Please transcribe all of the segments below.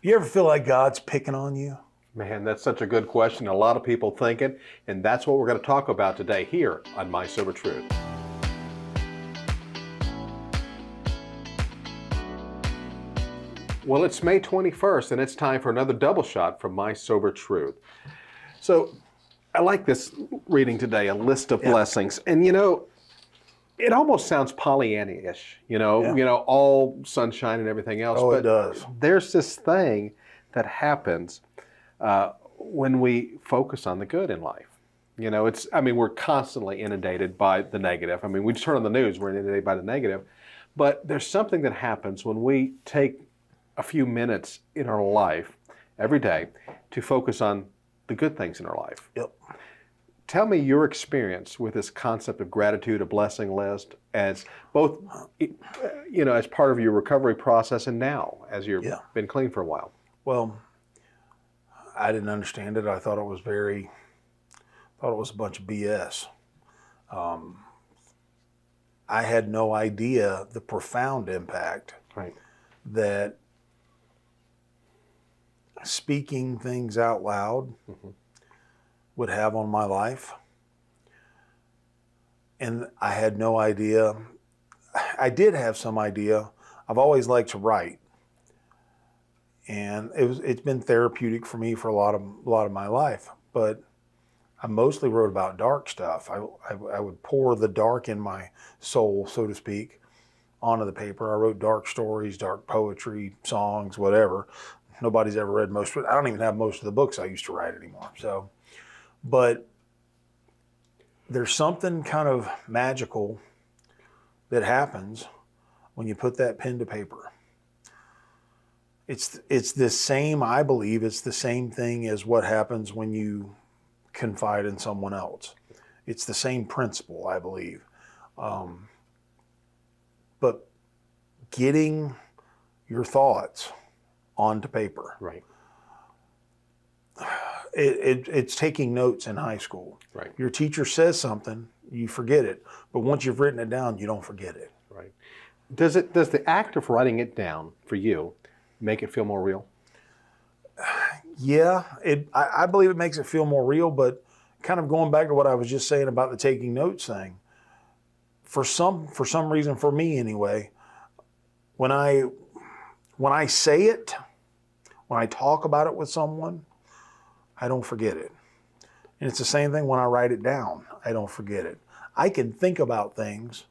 You ever feel like God's picking on you? Man, that's such a good question. A lot of people think it, and that's what we're going to talk about today here on My Sober Truth. Well, it's May 21st, and it's time for another double shot from My Sober Truth. So, I like this reading today, a list of blessings. And you know, it almost sounds Pollyanna-ish, all sunshine and everything else. Oh, but it does. There's this thing that happens when we focus on the good in life. We're constantly inundated by the negative. I mean, we just turn on the news, we're inundated by the negative. But there's something that happens when we take a few minutes in our life every day to focus on the good things in our life. Yep. Tell me your experience with this concept of gratitude, a blessing list, as both, as part of your recovery process and now as you've been clean for a while. Well, I didn't understand it. I thought it was a bunch of BS. I had no idea the profound impact that speaking things out loud would have on my life. And I had no idea. I did have some idea. I've always liked to write. And it's been therapeutic for me for a lot of my life. But I mostly wrote about dark stuff. I would pour the dark in my soul, so to speak, onto the paper. I wrote dark stories, dark poetry, songs, whatever. Nobody's ever read most of it. I don't even have most of the books I used to write anymore. But there's something kind of magical that happens when you put that pen to paper. It's the same, I believe, it's the same thing as what happens when you confide in someone else. It's the same principle, I believe. But getting your thoughts onto paper. Right. It's taking notes in high school. Right. Your teacher says something, you forget it. But once you've written it down, you don't forget it. Right. Does the act of writing it down for you make it feel more real? Yeah, I believe it makes it feel more real, but kind of going back to what I was just saying about the taking notes thing, for some reason, for me anyway, when I say it, when I talk about it with someone, I don't forget it. And it's the same thing when I write it down, I don't forget it. I can think about things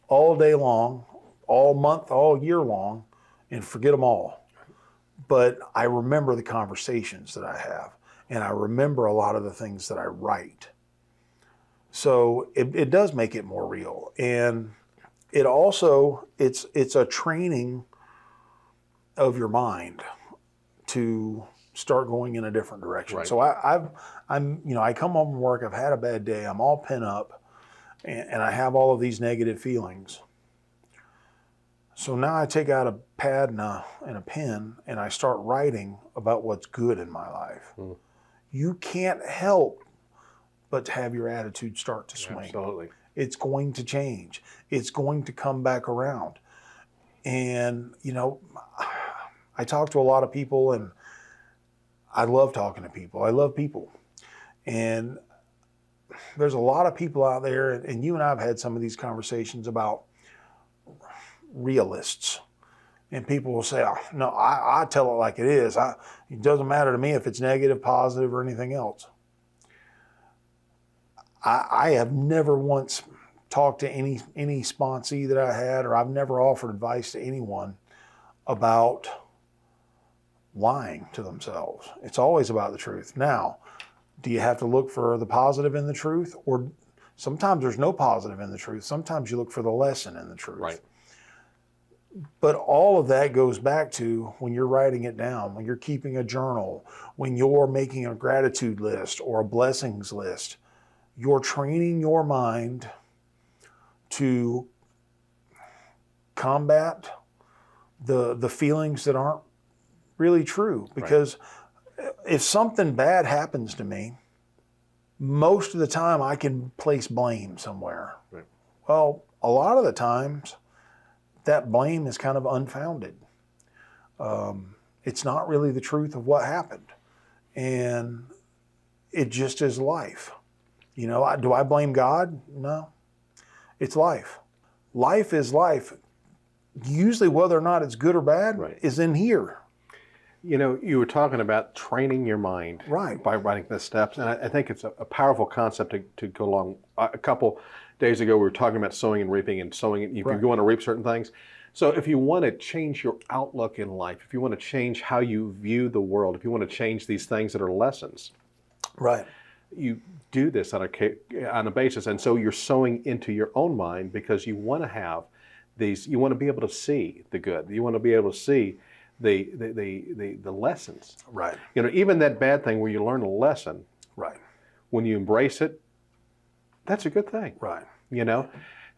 all day long, all month, all year long, and forget them all. But I remember the conversations that I have, and I remember a lot of the things that I write. So it does make it more real. And it also, it's a training of your mind to start going in a different direction. Right. So I come home from work, I've had a bad day, I'm all pent up, and I have all of these negative feelings. So now I take out a pad and a pen and I start writing about what's good in my life. You can't help but to have your attitude start to swing. Absolutely. It's going to change. It's going to come back around. And, I talk to a lot of people, and I love talking to people. I love people. And there's a lot of people out there, and you and I have had some of these conversations about realists. And people will say, oh, no, I tell it like it is. It doesn't matter to me if it's negative, positive, or anything else. I have never once talked to any sponsee that I had, or I've never offered advice to anyone about lying to themselves. It's always about the truth. Now, do you have to look for the positive in the truth? Or sometimes there's no positive in the truth. Sometimes you look for the lesson in the truth. Right. But all of that goes back to when you're writing it down, when you're keeping a journal, when you're making a gratitude list or a blessings list, you're training your mind to combat the feelings that aren't really true. Because if something bad happens to me, most of the time I can place blame somewhere. Right. Well, a lot of the times that blame is kind of unfounded. It's not really the truth of what happened. And it just is life. You know, do I blame God? No. It's life. Life is life. Usually whether or not it's good or bad is in here. You know, you were talking about training your mind by writing the steps, and I think it's a powerful concept to go along. A couple days ago, we were talking about sowing and reaping, and sowing, if you want to reap certain things. So if you want to change your outlook in life, if you want to change how you view the world, if you want to change these things that are lessons, you do this on a basis. And so you're sowing into your own mind because you want to have these, you want to be able to see the good. You want to be able to see the lessons. Right. You know, even that bad thing where you learn a lesson, when you embrace it, that's a good thing. Right. You know?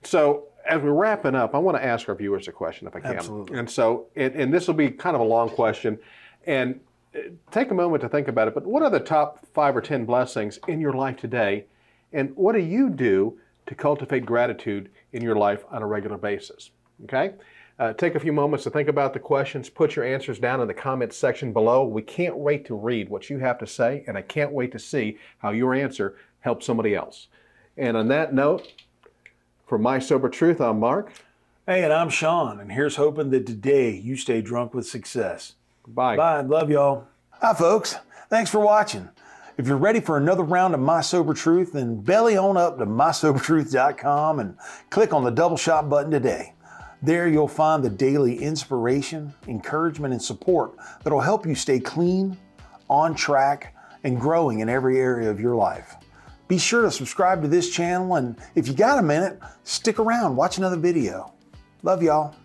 So as we're wrapping up, I want to ask our viewers a question if I can. Absolutely. And so, and this will be kind of a long question, and take a moment to think about it, but what are the top 5 or 10 blessings in your life today, and what do you do to cultivate gratitude in your life on a regular basis? Okay? Take a few moments to think about the questions. Put your answers down in the comments section below. We can't wait to read what you have to say, and I can't wait to see how your answer helps somebody else. And on that note, for My Sober Truth, I'm Mark. Hey, and I'm Sean, and here's hoping that today you stay drunk with success. Bye. Bye. Love y'all. Hi, folks. Thanks for watching. If you're ready for another round of My Sober Truth, then belly on up to mysobertruth.com and click on the double shot button today. There you'll find the daily inspiration, encouragement, and support that'll help you stay clean, on track, and growing in every area of your life. Be sure to subscribe to this channel, and if you got a minute, stick around, watch another video. Love y'all.